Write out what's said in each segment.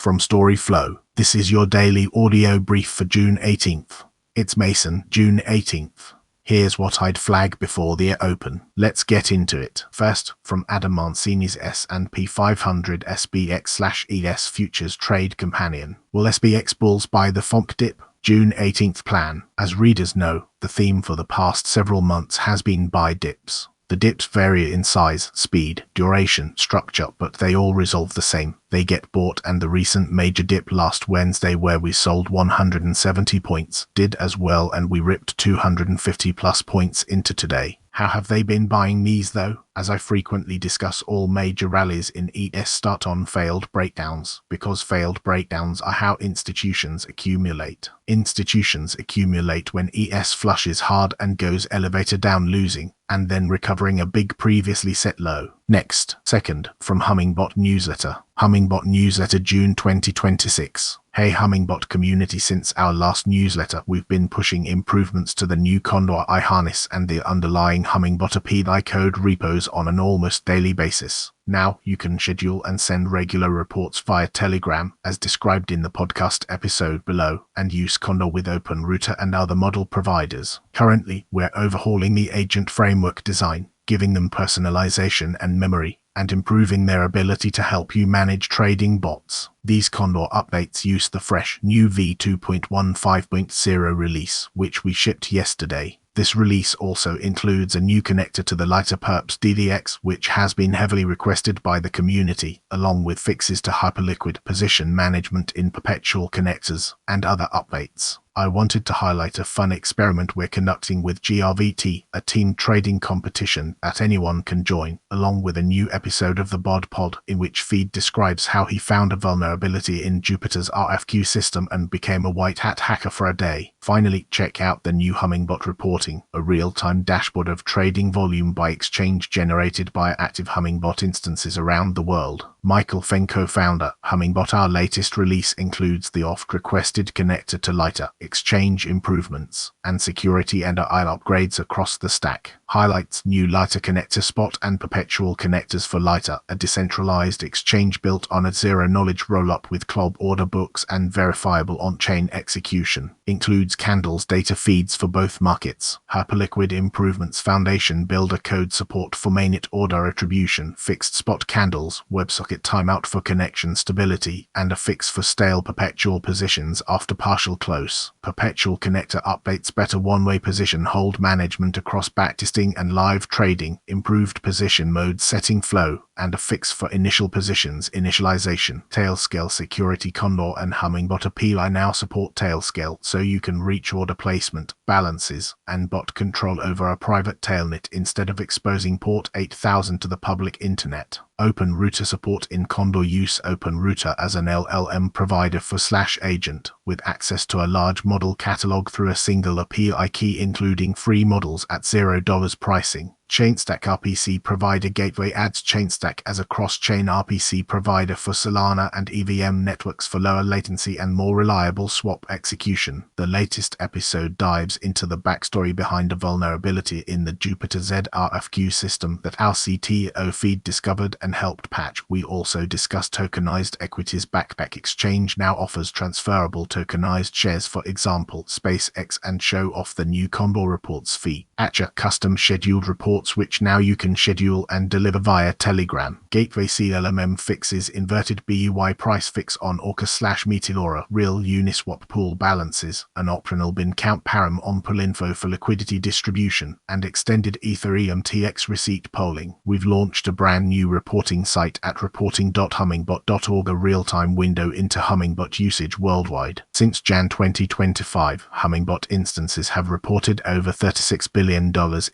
From storyflo, this is your daily audio brief for June 18th. It's Mason, June 18th. Here's what I'd flag before the open. Let's get into it. First, from Adam Mancini's S&P 500 SBX/ES Futures Trade Companion. Will SBX bulls buy the FOMC dip? June 18th plan. As readers know, the theme for the past several months has been buy dips. The dips vary in size, speed, duration, structure, but they all resolve the same. They get bought, and the recent major dip last Wednesday where we sold 170 points did as well, and we ripped 250 plus points into today. How have they been buying these though? As I frequently discuss, all major rallies in ES start on failed breakdowns, because failed breakdowns are how institutions accumulate. Institutions accumulate when ES flushes hard and goes elevator down losing, and then recovering a big previously set low. Next, second, from Hummingbot Newsletter. Hummingbot Newsletter June 2026. Hey Hummingbot community, since our last newsletter, we've been pushing improvements to the new Condor I harness and the underlying Hummingbot API code repos on an almost daily basis. Now you can schedule and send regular reports via Telegram, as described in the podcast episode below, and use Condor with OpenRouter and other model providers. Currently, we're overhauling the agent framework design, giving them personalization and memory, and improving their ability to help you manage trading bots. These Condor updates use the fresh new v2.15.0 release, which we shipped yesterday. This release also includes a new connector to the lighter perps DDX, which has been heavily requested by the community, along with fixes to hyperliquid position management in perpetual connectors, and other updates. I wanted to highlight a fun experiment we're conducting with GRVT, a team trading competition that anyone can join, along with a new episode of the Bod Pod, in which Feed describes how he found a vulnerability in Jupiter's RFQ system and became a white hat hacker for a day. Finally, check out the new Hummingbot Reporting, a real-time dashboard of trading volume by exchange generated by active Hummingbot instances around the world. Michael Feng, co-founder, Hummingbot. Our latest release includes the oft-requested connector to lighter, exchange improvements, and security and IL upgrades across the stack. Highlights new lighter connector spot and perpetual connectors for lighter, a decentralized exchange built on a zero-knowledge rollup with CLOB order books and verifiable on-chain execution. Includes candles data feeds for both markets, hyperliquid improvements, foundation builder code support for mainnet order attribution, fixed spot candles, WebSocket timeout for connection stability, and a fix for stale perpetual positions after partial close. Perpetual connector updates better one-way position hold management across backtesting and live trading, improved position mode setting flow, and a fix for initial positions initialization. Tailscale security. Condor and Hummingbot API now support Tailscale, so you can reach order placement, balances, and bot control over a private tailnet instead of exposing port 8000 to the public internet. OpenRouter support in Condor. Use OpenRouter as an LLM provider for /agent, with access to a large model catalog through a single API key, including free models at $0 pricing. Chainstack RPC provider gateway adds Chainstack as a cross-chain RPC provider for Solana and EVM networks for lower latency and more reliable swap execution. The latest episode dives into the backstory behind a vulnerability in the Jupiter ZRFQ system that our CTO Feed discovered and helped patch. We also discuss tokenized equities. Backpack Exchange now offers transferable tokenized shares, for example SpaceX, and show off the new Condor Reports fee. Atcha custom scheduled reports, which now you can schedule and deliver via Telegram. Gateway CLMM fixes inverted BUY price fix on Orca/Meteora real Uniswap pool balances, an optional bin count param on pool info for liquidity distribution, and extended Ethereum TX receipt polling. We've launched a brand new reporting site at reporting.hummingbot.org, a real-time window into Hummingbot usage worldwide. Since Jan 2025, Hummingbot instances have reported over $36 billion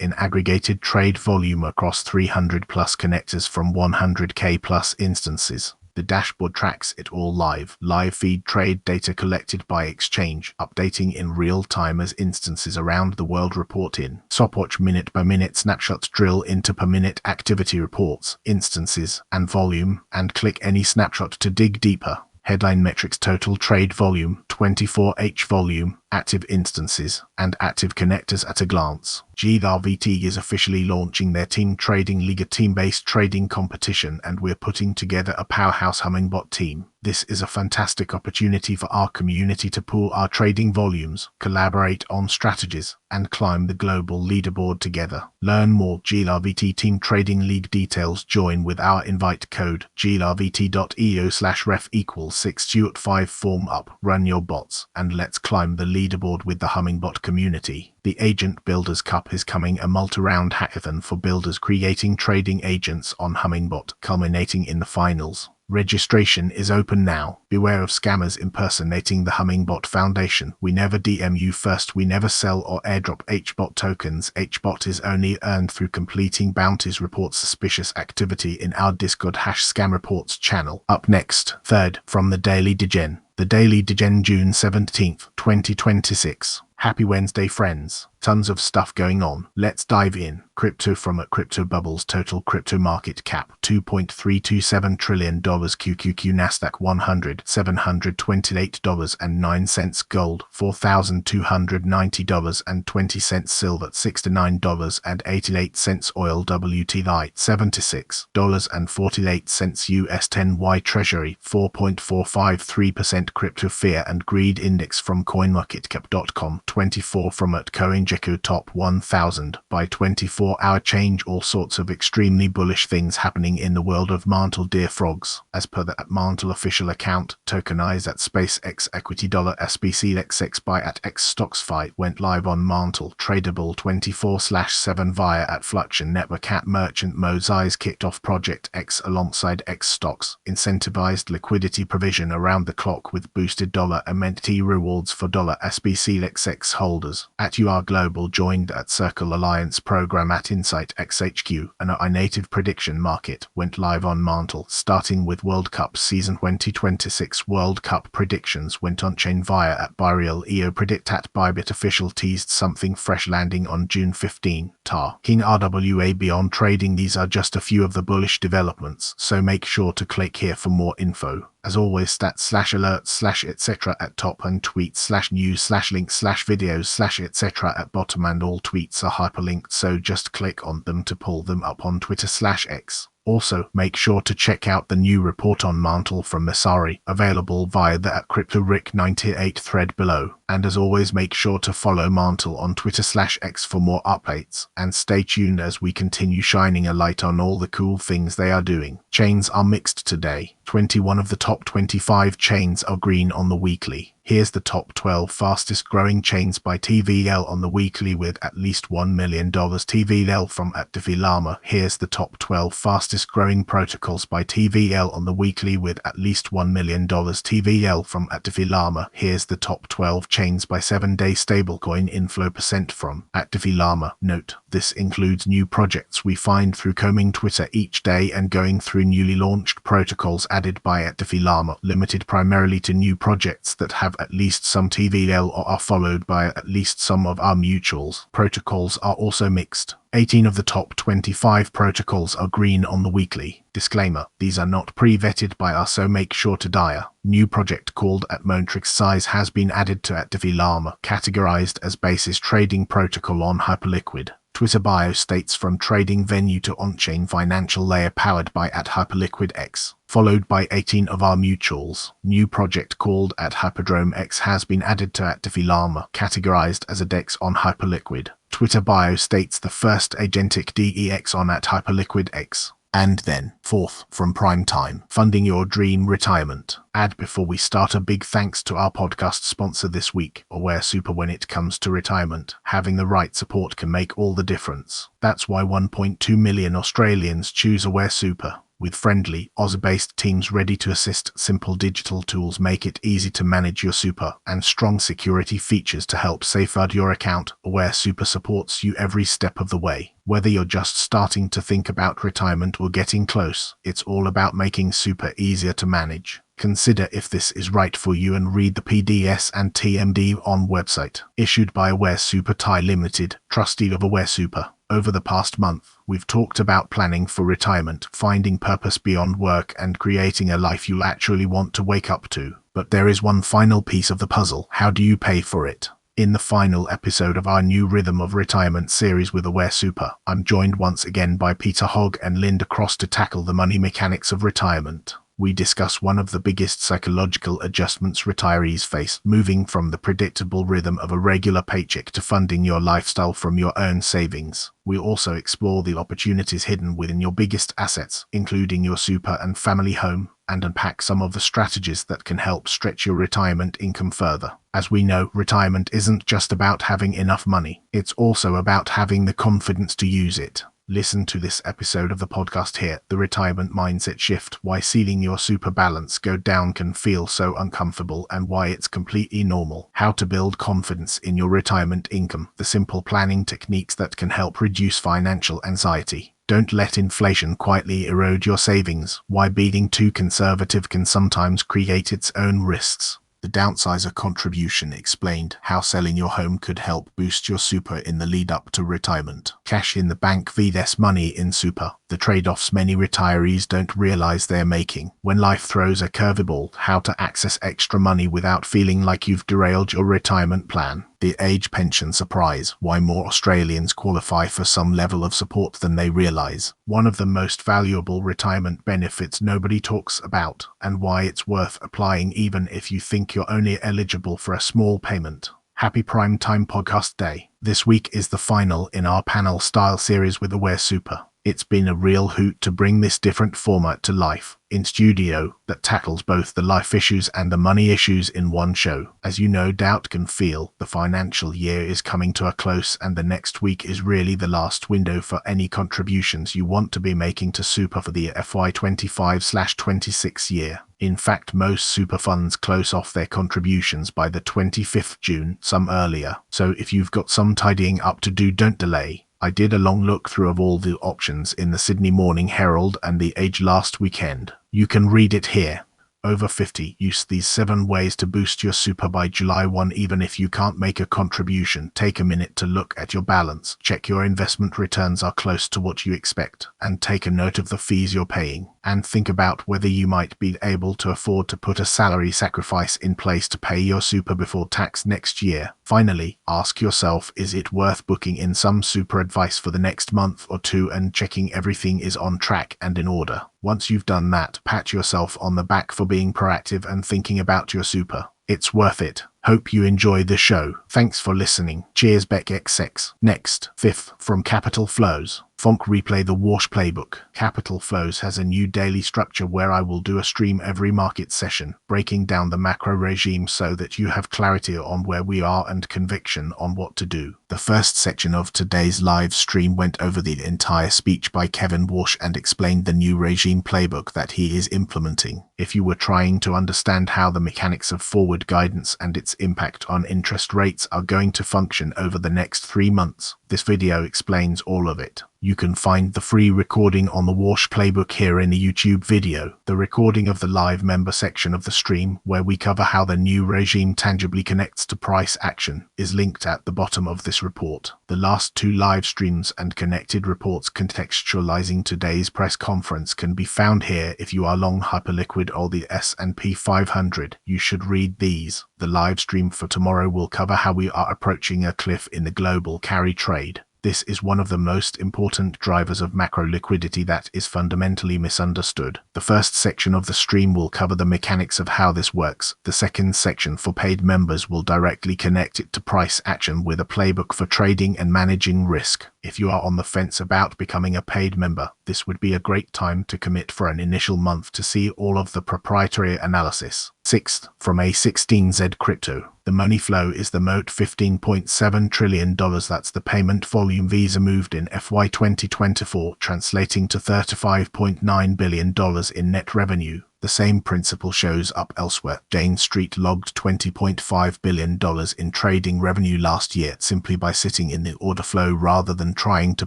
in aggregated trade volume across 300 plus connectors from 100k plus instances. The dashboard tracks it all live feed trade data collected by exchange, updating in real time as instances around the world report in. Stopwatch minute by minute snapshots drill into per minute activity reports, instances, and volume, and click any snapshot to dig deeper. Headline metrics: total trade volume, 24H volume, active instances, and active connectors at a glance. GRVT is officially launching their Team Trading League, a team-based trading competition, and we're putting together a powerhouse Hummingbot team. This is a fantastic opportunity for our community to pool our trading volumes, collaborate on strategies, and climb the global leaderboard together. Learn more GRVT Team Trading League details. Join with our invite code grvt.eo/ref=625. Form up, run your bots, and let's climb the leaderboard with the Hummingbot community. The Agent Builders Cup is coming, a multi-round hackathon for builders creating trading agents on Hummingbot, culminating in the finals. Registration is open now. Beware of scammers impersonating the Hummingbot Foundation. We never DM you first. We never sell or airdrop HBOT tokens. HBOT is only earned through completing bounties. Report suspicious activity in our Discord #scam reports channel. Up next, third from the Daily Degen. The Daily Degen, June 17th, 2026. Happy Wednesday, friends. Tons of stuff going on. Let's dive in. Crypto from at Crypto Bubbles. Total crypto market cap $2.327 trillion. QQQ Nasdaq 100 $728.09. Gold $4,290.20. Silver $69.88. Oil WTI $76.48. US 10Y Treasury 4.453%. Crypto Fear and Greed Index from CoinMarketCap.com 24 from at CoinGecko. Top 1000 by 24-hour change. All sorts of extremely bullish things happening in the world of Mantle Deer Frogs. As per the @Mantle official account, tokenized at SpaceX equity $SBCXX buy at X stocks fight went live on Mantle, tradable 24/7 via @Fluxion network merchant mode. Eyes kicked off Project X alongside X stocks, incentivized liquidity provision around the clock with boosted $MNT rewards for $SBCXX holders. @UR Global joined at Circle Alliance program at Insight XHQ. An iNative prediction market went live on Mantle, starting with World Cup season 2026. World Cup predictions went on-chain via @Byreal.io. Predict @Bybit official teased something fresh landing on June 15. TAR King RWA beyond trading. These are just a few of the bullish developments, so make sure to click here for more info. As always, stats/alerts/etc. at top and tweets/news/links/videos/etc. at bottom, and all tweets are hyperlinked, so just click on them to pull them up on Twitter/X. Also, make sure to check out the new report on Mantle from Mancini, available via the @CryptoRick98 thread below. And as always, make sure to follow Mantle on Twitter/X for more updates, and stay tuned as we continue shining a light on all the cool things they are doing. Chains are mixed today. 21 of the top 25 chains are green on the weekly. Here's the top 12 fastest growing chains by TVL on the weekly with at least $1 million TVL from @DefiLlama. Here's the top 12 fastest growing protocols by TVL on the weekly with at least $1 million TVL from @DefiLlama. Here's the top 12 chains by 7-day stablecoin inflow percent from @DefiLlama. Note, this includes new projects we find through combing Twitter each day and going through newly launched protocols added by @DefiLlama, limited primarily to new projects that have at least some TVL or are followed by at least some of our mutuals. Protocols are also mixed. 18 of the top 25 protocols are green on the weekly. Disclaimer, these are not pre-vetted by us, so make sure to dire. New project called @Montrix Size has been added to @DefiLlama, categorized as basis trading protocol on Hyperliquid. Twitter bio states from trading venue to on-chain financial layer powered by @HyperliquidX, followed by 18 of our mutuals. New project called @HyperdromeX has been added to @DefiLlama, categorized as a DEX on Hyperliquid. Twitter bio states the first agentic DEX on @HyperliquidX. And then, fourth, from Prime Time, funding your dream retirement. Before we start, a big thanks to our podcast sponsor this week, Aware Super. When it comes to retirement, having the right support can make all the difference. That's why 1.2 million Australians choose Aware Super. With friendly, Oz-based teams ready to assist, simple digital tools make it easy to manage your super, and strong security features to help safeguard your account. Aware Super supports you every step of the way. Whether you're just starting to think about retirement or getting close, it's all about making super easier to manage. Consider if this is right for you and read the PDS and TMD on website. Issued by Aware Super Thai Limited, trustee of Aware Super. Over the past month, we've talked about planning for retirement, finding purpose beyond work, and creating a life you'll actually want to wake up to. But there is one final piece of the puzzle. How do you pay for it? In the final episode of our new Rhythm of Retirement series with Aware Super, I'm joined once again by Peter Hogg and Linda Cross to tackle the money mechanics of retirement. We discuss one of the biggest psychological adjustments retirees face, moving from the predictable rhythm of a regular paycheck to funding your lifestyle from your own savings. We also explore the opportunities hidden within your biggest assets, including your super and family home, and unpack some of the strategies that can help stretch your retirement income further. As we know, retirement isn't just about having enough money, it's also about having the confidence to use it. Listen to this episode of the podcast here, The Retirement Mindset Shift, why seeing your super balance go down can feel so uncomfortable and why it's completely normal. How to build confidence in your retirement income, the simple planning techniques that can help reduce financial anxiety. Don't let inflation quietly erode your savings, why being too conservative can sometimes create its own risks. The downsizer contribution explained, how selling your home could help boost your super in the lead up to retirement. Cash in the bank vs money in super, the trade-offs many retirees don't realize they're making. When life throws a curveball, how to access extra money without feeling like you've derailed your retirement plan. The age pension surprise, why more Australians qualify for some level of support than they realize. One of the most valuable retirement benefits nobody talks about, and why it's worth applying even if you think you're only eligible for a small payment. Happy Prime Time Podcast Day. This week is the final in our panel-style series with Aware Super. It's been a real hoot to bring this different format to life in studio that tackles both the life issues and the money issues in one show. As you no doubt can feel, the financial year is coming to a close and the next week is really the last window for any contributions you want to be making to super for the FY25/26 year. In fact, most super funds close off their contributions by the 25th June, some earlier. So if you've got some tidying up to do, don't delay. I did a long look through of all the options in the Sydney Morning Herald and the Age last weekend. You can read it here. Over 50, use these 7 ways to boost your super by July 1. Even if you can't make a contribution, take a minute to look at your balance, check your investment returns are close to what you expect, and take a note of the fees you're paying. And think about whether you might be able to afford to put a salary sacrifice in place to pay your super before tax next year. Finally, ask yourself, is it worth booking in some super advice for the next month or two and checking everything is on track and in order? Once you've done that, pat yourself on the back for being proactive and thinking about your super. It's worth it. Hope you enjoy the show. Thanks for listening. Cheers, Beck XX. Next, 5th, from Capital Flows. FOMC replay the Wash playbook. Capital Flows has a new daily structure where I will do a stream every market session, breaking down the macro regime so that you have clarity on where we are and conviction on what to do. The first section of today's live stream went over the entire speech by Kevin Wash and explained the new regime playbook that he is implementing. If you were trying to understand how the mechanics of forward guidance and its impact on interest rates are going to function over the next 3 months, this video explains all of it. You can find the free recording on the Wash playbook here in the YouTube video. The recording of the live member section of the stream, where we cover how the new regime tangibly connects to price action, is linked at the bottom of this report. The last 2 live streams and connected reports contextualizing today's press conference can be found here. If you are long hyperliquid or the S&P 500, you should read these. The live stream for tomorrow will cover how we are approaching a cliff in the global carry trade. This is one of the most important drivers of macro liquidity that is fundamentally misunderstood. The first section of the stream will cover the mechanics of how this works. The second section for paid members will directly connect it to price action with a playbook for trading and managing risk. If you are on the fence about becoming a paid member, this would be a great time to commit for an initial month to see all of the proprietary analysis. 6th, from A16Z Crypto. The money flow is the moat $15.7 trillion. That's the payment volume Visa moved in FY 2024, translating to $35.9 billion in net revenue. The same principle shows up elsewhere. Jane Street logged $20.5 billion in trading revenue last year simply by sitting in the order flow rather than trying to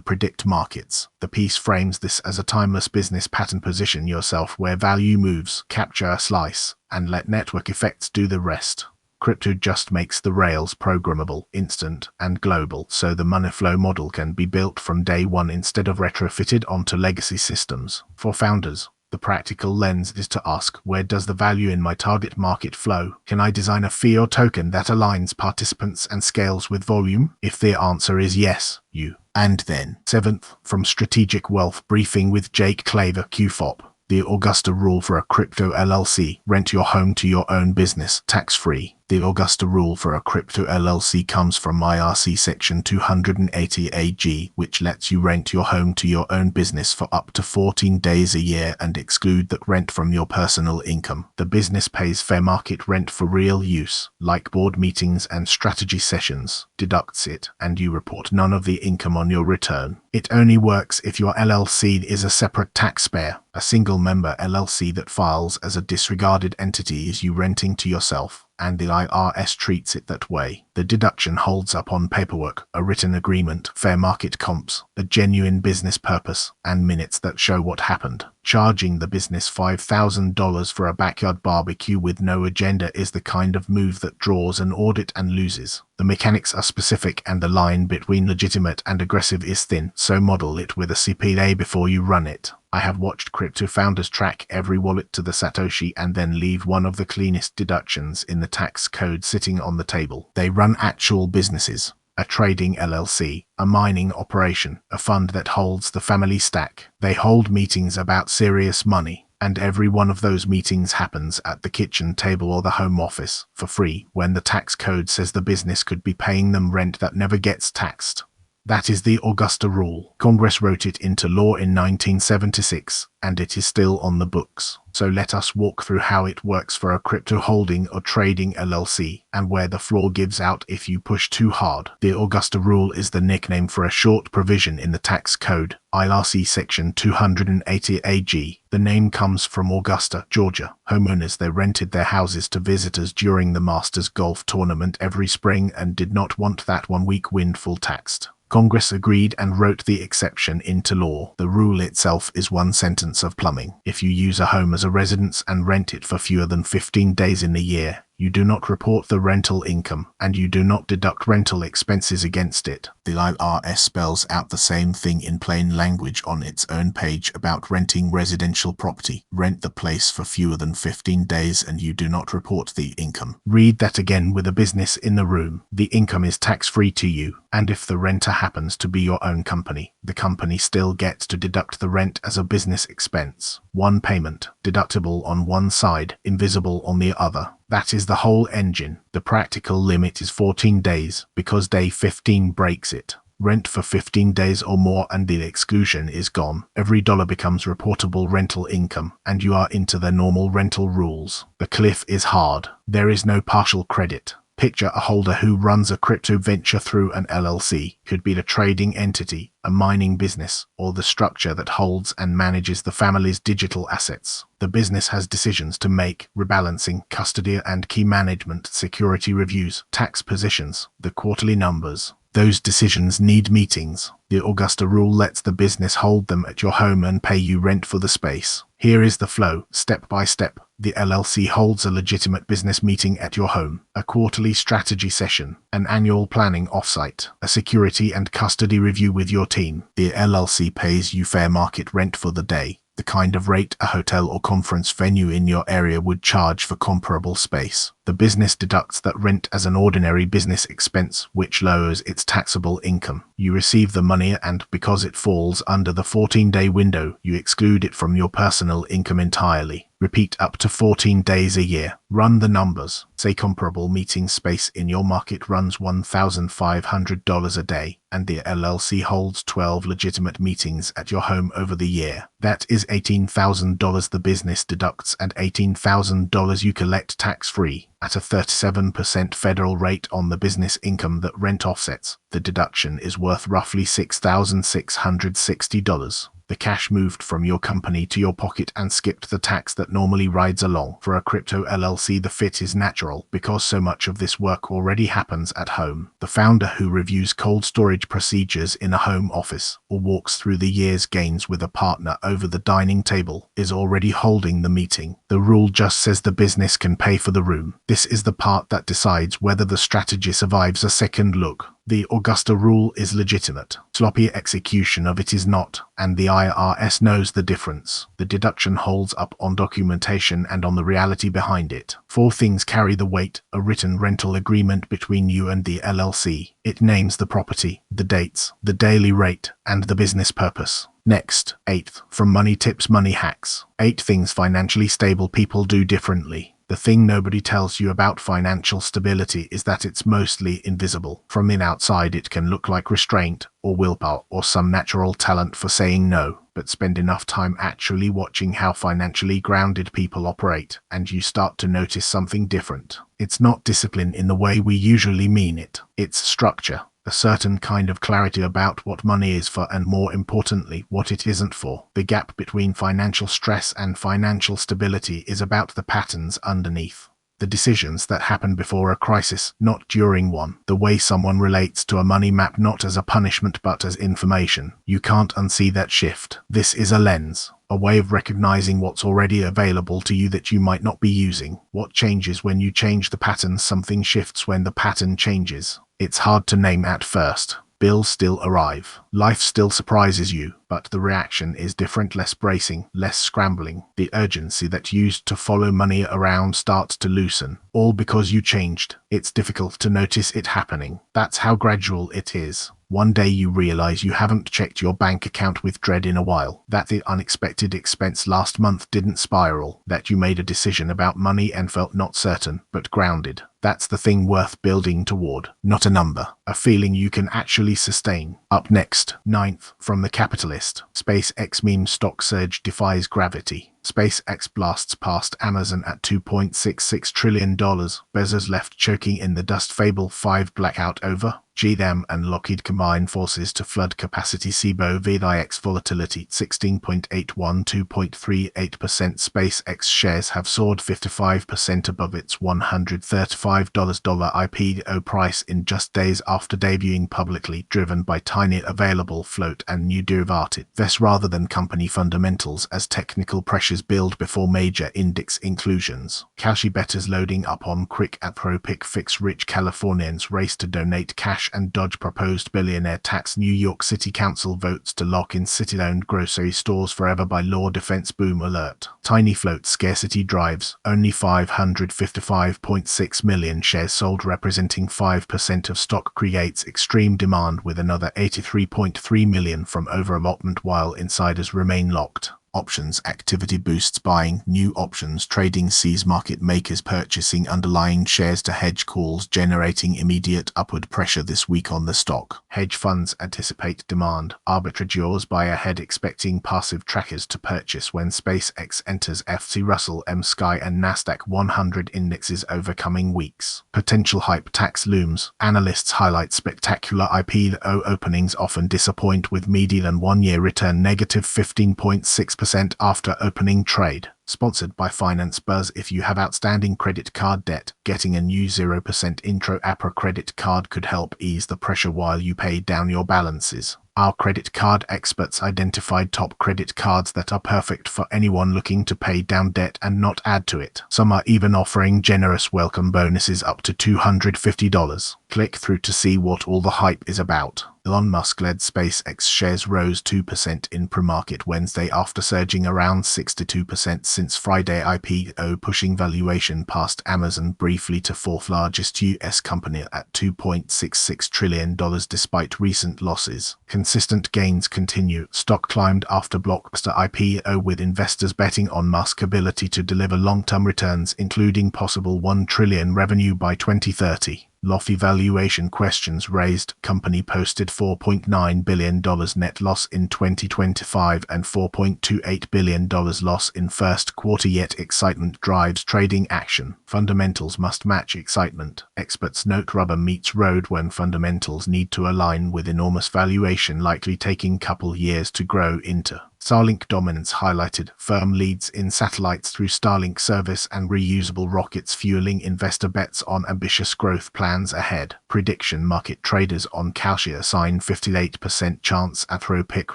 predict markets. The piece frames this as a timeless business pattern. Position yourself where value moves, capture a slice, and let network effects do the rest. Crypto just makes the rails programmable, instant, and global, so the money flow model can be built from day one instead of retrofitted onto legacy systems. For founders, The practical lens is to ask, where does the value in my target market flow? Can I design a fee or token that aligns participants and scales with volume? If the answer is yes, you. And then, 7th, from Strategic Wealth Briefing with Jake Claver, QFOP. The Augusta Rule for a Crypto LLC. Rent your home to your own business, tax-free. The Augusta Rule for a Crypto LLC comes from IRC Section 280 AG, which lets you rent your home to your own business for up to 14 days a year and exclude that rent from your personal income. The business pays fair market rent for real use, like board meetings and strategy sessions, deducts it, and you report none of the income on your return. It only works if your LLC is a separate taxpayer. A single-member LLC that files as a disregarded entity is you renting to yourself, and the IRS treats it that way. The deduction holds up on paperwork, a written agreement, fair market comps, a genuine business purpose, and minutes that show what happened. Charging the business $5,000 for a backyard barbecue with no agenda is the kind of move that draws an audit and loses. The mechanics are specific and the line between legitimate and aggressive is thin, so model it with a CPA before you run it. I have watched crypto founders track every wallet to the Satoshi and then leave one of the cleanest deductions in the tax code sitting on the table. They run actual businesses. A trading LLC, a mining operation, a fund that holds the family stack. They hold meetings about serious money, and every one of those meetings happens at the kitchen table or the home office, for free, when the tax code says the business could be paying them rent that never gets taxed. That is the Augusta Rule. Congress wrote it into law in 1976, and it is still on the books. So let us walk through how it works for a crypto holding or trading LLC, and where the floor gives out if you push too hard. The Augusta Rule is the nickname for a short provision in the tax code, IRC Section 280 AG. The name comes from Augusta, Georgia. Homeowners there rented their houses to visitors during the Masters golf tournament every spring and did not want that 1 week windfall taxed. Congress agreed and wrote the exception into law. The rule itself is one sentence of plumbing. If you use a home as a residence and rent it for fewer than 15 days in a year, you do not report the rental income, and you do not deduct rental expenses against it. The IRS spells out the same thing in plain language on its own page about renting residential property. Rent the place for fewer than 15 days and you do not report the income. Read that again with a business in the room. The income is tax-free to you, and if the renter happens to be your own company, the company still gets to deduct the rent as a business expense. One payment, deductible on one side, invisible on the other. That is the whole engine. The practical limit is 14 days, because day 15 breaks it. Rent for 15 days or more and the exclusion is gone. Every dollar becomes reportable rental income, and you are into the normal rental rules. The cliff is hard. There is no partial credit. Picture a holder who runs a crypto venture through an LLC. Could be the trading entity, a mining business, or the structure that holds and manages the family's digital assets. The business has decisions to make: rebalancing, custody and key management, security reviews, tax positions, the quarterly numbers. Those decisions need meetings. The Augusta Rule lets the business hold them at your home and pay you rent for the space. Here is the flow, step by step. The LLC holds a legitimate business meeting at your home, a quarterly strategy session, an annual planning offsite, a security and custody review with your team. The LLC pays you fair market rent for the day, the kind of rate a hotel or conference venue in your area would charge for comparable space. The business deducts that rent as an ordinary business expense, which lowers its taxable income. You receive the money and, because it falls under the 14-day window, you exclude it from your personal income entirely. Repeat up to 14 days a year. Run the numbers. Say comparable meeting space in your market runs $1,500 a day, and the LLC holds 12 legitimate meetings at your home over the year. That is $18,000 the business deducts and $18,000 you collect tax-free. At a 37% federal rate on the business income that rent offsets, the deduction is worth roughly $6,660. The cash moved from your company to your pocket and skipped the tax that normally rides along. For a crypto LLC, the fit is natural because so much of this work already happens at home. The founder who reviews cold storage procedures in a home office or walks through the year's gains with a partner over the dining table is already holding the meeting. The rule just says the business can pay for the room. This is the part that decides whether the strategy survives a second look. The Augusta rule is legitimate. Sloppy execution of it is not, and the IRS knows the difference. The deduction holds up on documentation and on the reality behind it. 4 things carry the weight: a written rental agreement between you and the LLC. It names the property, the dates, the daily rate, and the business purpose. Next, 8th, from Money Tips Money Hacks. 8 things financially stable people do differently. The thing nobody tells you about financial stability is that it's mostly invisible. From in outside it can look like restraint, or willpower, or some natural talent for saying no. But spend enough time actually watching how financially grounded people operate, and you start to notice something different. It's not discipline in the way we usually mean it. It's structure. A certain kind of clarity about what money is for and, more importantly, what it isn't for. The gap between financial stress and financial stability is about the patterns underneath. The decisions that happen before a crisis, not during one. The way someone relates to a money map, not as a punishment but as information. You can't unsee that shift. This is a lens. A way of recognizing what's already available to you that you might not be using. What changes when you change the pattern? Something shifts when the pattern changes. It's hard to name at first. Bills still arrive. Life still surprises you, but the reaction is different, less bracing, less scrambling. The urgency that used to follow money around starts to loosen, all because you changed. It's difficult to notice it happening. That's how gradual it is. One day you realize you haven't checked your bank account with dread in a while, that the unexpected expense last month didn't spiral, that you made a decision about money and felt not certain, but grounded. That's the thing worth building toward, not a number, a feeling you can actually sustain. Up next, 9th, from The Capitalist. SpaceX meme stock surge defies gravity. SpaceX blasts past Amazon at $2.66 trillion. Bezos left choking in the dust. Fable 5 blackout over. GM and Lockheed combine forces to flood capacity. SIBO VIX volatility 16.81, 2.38%. SpaceX shares have soared 55% above its $135 IPO price in just days after debuting publicly, driven by tiny available float and new derivatives rather than company fundamentals, as technical pressures build before major index inclusions. Cashy bettors loading up on quick at ProPick fix. Rich Californians race to donate cash and dodge proposed billionaire tax. New York City Council votes to lock in city-owned grocery stores forever by law. Defense boom alert. Tiny float scarcity drives. Only 555.6 million shares sold, representing 5% of stock, creates extreme demand, with another 83.3 million from overallotment, while insiders remain locked. Options activity boosts buying. New options trading sees market makers purchasing underlying shares to hedge calls, generating immediate upward pressure this week on the stock. Hedge funds anticipate demand. Arbitrageurs buy ahead, expecting passive trackers to purchase when SpaceX enters FTSE Russell, Sky and Nasdaq 100 indexes over coming weeks. Potential hype tax looms. Analysts highlight spectacular IPO openings often disappoint, with median 1-year return negative 15.6% after opening trade. Sponsored by Finance Buzz. If you have outstanding credit card debt, getting a new 0% intro APRA credit card could help ease the pressure while you pay down your balances. Our credit card experts identified top credit cards that are perfect for anyone looking to pay down debt and not add to it. Some are even offering generous welcome bonuses up to $250. Click through to see what all the hype is about. Elon Musk-led SpaceX shares rose 2% in pre-market Wednesday after surging around 62% since Friday IPO, pushing valuation past Amazon briefly to fourth largest U.S. company at $2.66 trillion despite recent losses. Consistent gains continue. Stock climbed after blockbuster IPO, with investors betting on Musk's ability to deliver long-term returns, including possible $1 trillion revenue by 2030. Lofty valuation questions raised. Company posted $4.9 billion net loss in 2025 and $4.28 billion loss in first quarter, yet excitement drives trading action. Fundamentals must match excitement. Experts note rubber meets road when fundamentals need to align, with enormous valuation likely taking couple years to grow into. Starlink dominance highlighted. Firm leads in satellites through Starlink service and reusable rockets, fueling investor bets on ambitious growth plans ahead. Prediction market traders on Calcia assign 58% chance Anthropic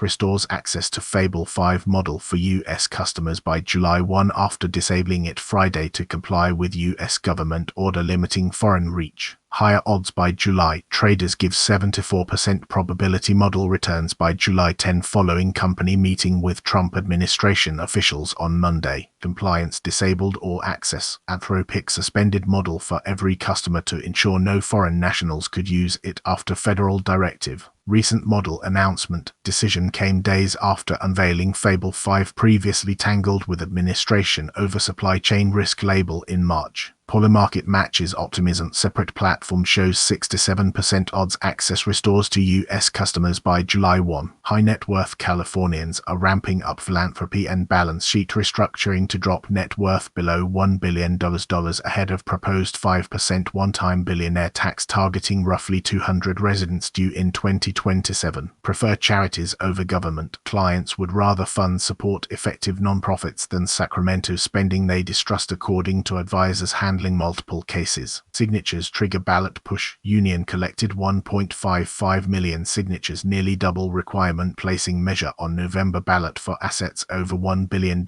restores access to Fable 5 model for U.S. customers by July 1 after disabling it Friday to comply with U.S. government order limiting foreign reach. higher odds by July. Traders give 74% probability model returns by July 10 following company meeting with Trump administration officials on Monday. Compliance disabled all access. Anthropic suspended model for every customer to ensure no foreign nationals could use it after federal directive. Recent model announcement decision came days after unveiling Fable 5 previously tangled with administration over supply chain risk label in March. Polymarket matches optimism. Separate platform shows 67% odds access restores to U.S. customers by July 1. High net worth Californians are ramping up philanthropy and balance sheet restructuring to drop net worth below $1 billion ahead of proposed 5% one-time billionaire tax targeting roughly 200 residents due in 2027. Prefer charities over government. Clients would rather funds support effective nonprofits than Sacramento spending they distrust according to advisors handling multiple cases. Signatures trigger ballot push. Union collected 1.55 million signatures, nearly double requirement, placing measure on November ballot for assets over $1 billion.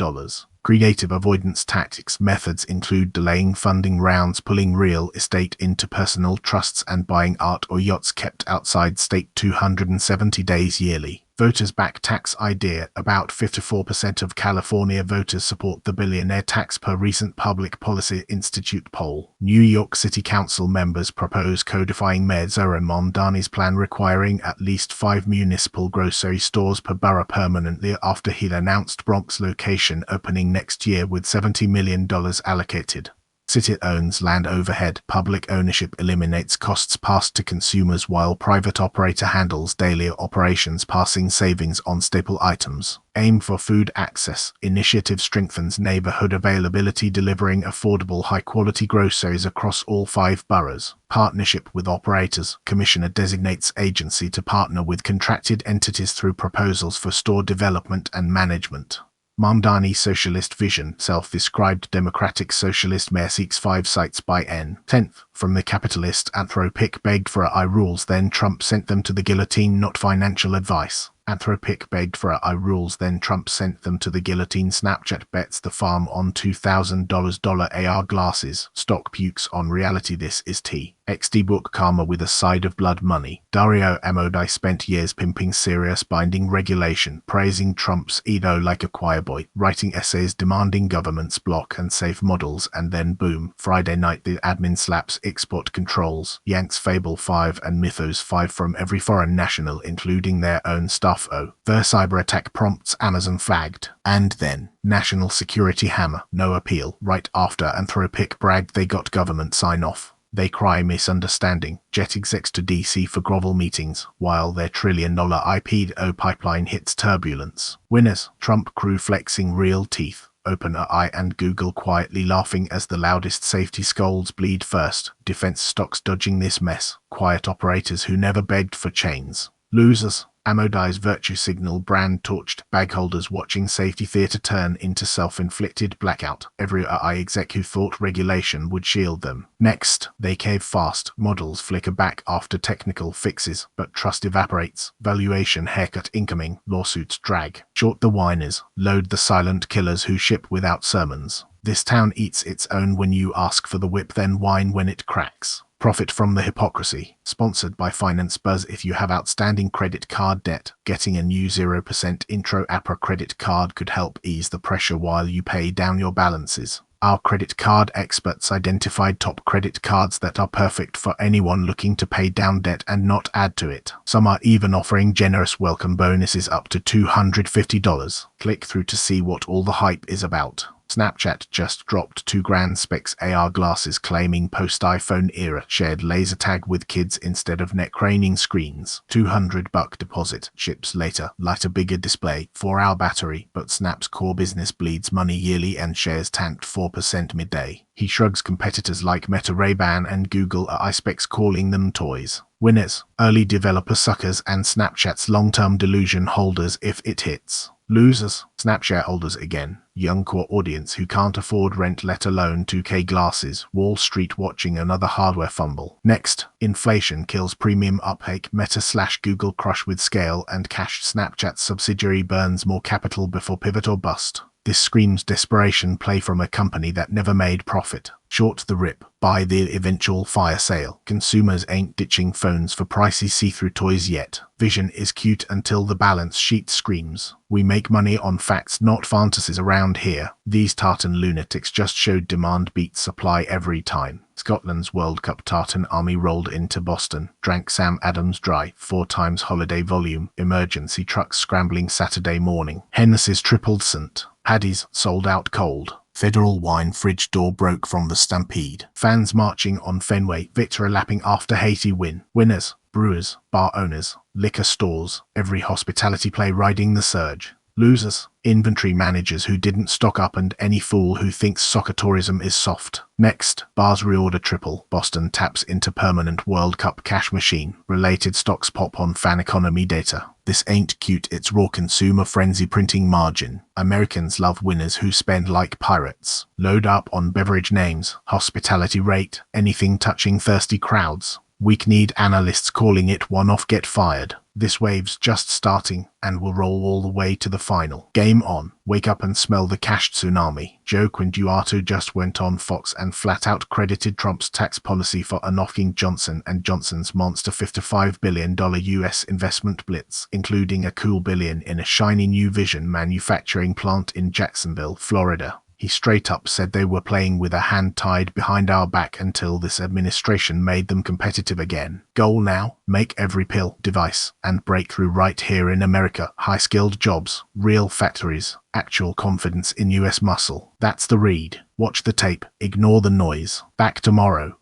Creative avoidance tactics methods include delaying funding rounds, pulling real estate into personal trusts, and buying art or yachts kept outside state 270 days yearly. Voters back tax idea. About 54% of California voters support the billionaire tax per recent Public Policy Institute poll. New York City Council members propose codifying Mayor Zoran Mondani's plan requiring at least 5 municipal grocery stores per borough permanently after he announced Bronx location opening next year with $70 million allocated. City owns land overhead. Public ownership eliminates costs passed to consumers while private operator handles daily operations, passing savings on staple items. Aim for food access. Initiative strengthens neighborhood availability, delivering affordable high-quality groceries across all 5 boroughs. Partnership with operators. Commissioner designates agency to partner with contracted entities through proposals for store development and management. Mamdani socialist vision. Self-described democratic socialist mayor seeks 5 sites by N. 10th. From the capitalist. Anthropic begged for AI rules, then Trump sent them to the guillotine. Not financial advice. Anthropic begged for AI rules, then Trump sent them to the guillotine. Snapchat bets the farm on $2,000 AR glasses. Stock pukes on reality. This is T. XD book Karma with a side of blood money. Dario Amodei spent years pimping serious binding regulation, praising Trump's ego like a choir boy, writing essays demanding governments block and safe models, and then boom, Friday night the admin slaps export controls, yanks Fable 5 and Mythos 5 from every foreign national including their own staff. The cyber attack prompts Amazon flagged. And then, national security hammer, no appeal, right after Anthropic bragged they got government sign-off. They cry misunderstanding, jet execs to DC for grovel meetings, while their $1 trillion IPO pipeline hits turbulence. Winners, Trump crew flexing real teeth. OpenAI and Google quietly laughing as the loudest safety scolds bleed first. Defense stocks dodging this mess. Quiet operators who never begged for chains. Losers. Amodei's virtue signal brand torched. Bagholders watching safety theater turn into self-inflicted blackout. Every AI exec who thought regulation would shield them. Next, they cave fast. Models flicker back after technical fixes, but trust evaporates. Valuation haircut incoming. Lawsuits drag. Short the whiners. Load the silent killers who ship without sermons. This town eats its own when you ask for the whip, then whine when it cracks. Profit from the hypocrisy. Sponsored by Finance Buzz. If you have outstanding credit card debt, getting a new 0% intro APRA credit card could help ease the pressure while you pay down your balances. Our credit card experts identified top credit cards that are perfect for anyone looking to pay down debt and not add to it. Some are even offering generous welcome bonuses up to $250. Click through to see what all the hype is about. Snapchat just dropped $2,000 specs AR glasses claiming post-iPhone era, shared laser tag with kids instead of neck craning screens. $200 deposit, ships later, lighter bigger display, 4-hour battery, but Snap's core business bleeds money yearly and shares tanked 4% midday. He shrugs. Competitors like Meta, Ray-Ban and Google are specs calling them toys. Winners, early developer suckers and Snapchat's long-term delusion holders if it hits. Losers, Snapchat holders again. Young core audience who can't afford rent let alone 2K glasses. Wall Street watching another hardware fumble. Next, inflation kills premium uptake. Meta/Google crush with scale and cash. Snapchat subsidiary burns more capital before pivot or bust. This screams desperation play from a company that never made profit. Short the rip, buy the eventual fire sale. Consumers ain't ditching phones for pricey see-through toys yet. Vision is cute until the balance sheet screams. We make money on facts, not fantasies around here. These tartan lunatics just showed demand beats supply every time. Scotland's World Cup tartan army rolled into Boston, drank Sam Adams dry, 4 times holiday volume, emergency trucks scrambling Saturday morning. Hennessy's tripled St. Paddy's sold out cold. Federal wine fridge door broke from the stampede. Fans marching on Fenway, victory lapping after Haiti win. Winners, brewers, bar owners, liquor stores, every hospitality play riding the surge. Losers, inventory managers who didn't stock up and any fool who thinks soccer tourism is soft. Next, bars reorder triple. Boston taps into permanent World Cup cash machine. Related stocks pop on fan economy data. This ain't cute, it's raw consumer frenzy printing margin. Americans love winners who spend like pirates. Load up on beverage names, hospitality rate, anything touching thirsty crowds. Weak-kneed analysts calling it one-off get fired. This wave's just starting and will roll all the way to the final. Game on. Wake up and smell the cash tsunami. Joe Quinduato just went on Fox and flat-out credited Trump's tax policy for unlocking Johnson & Johnson's monster $55 billion US investment blitz, including a cool billion in a shiny new vision manufacturing plant in Jacksonville, Florida. He straight up said they were playing with a hand tied behind our back until this administration made them competitive again. Goal now, make every pill, device, and breakthrough right here in America. High-skilled jobs, real factories, actual confidence in US muscle. That's the read. Watch the tape, ignore the noise. Back tomorrow.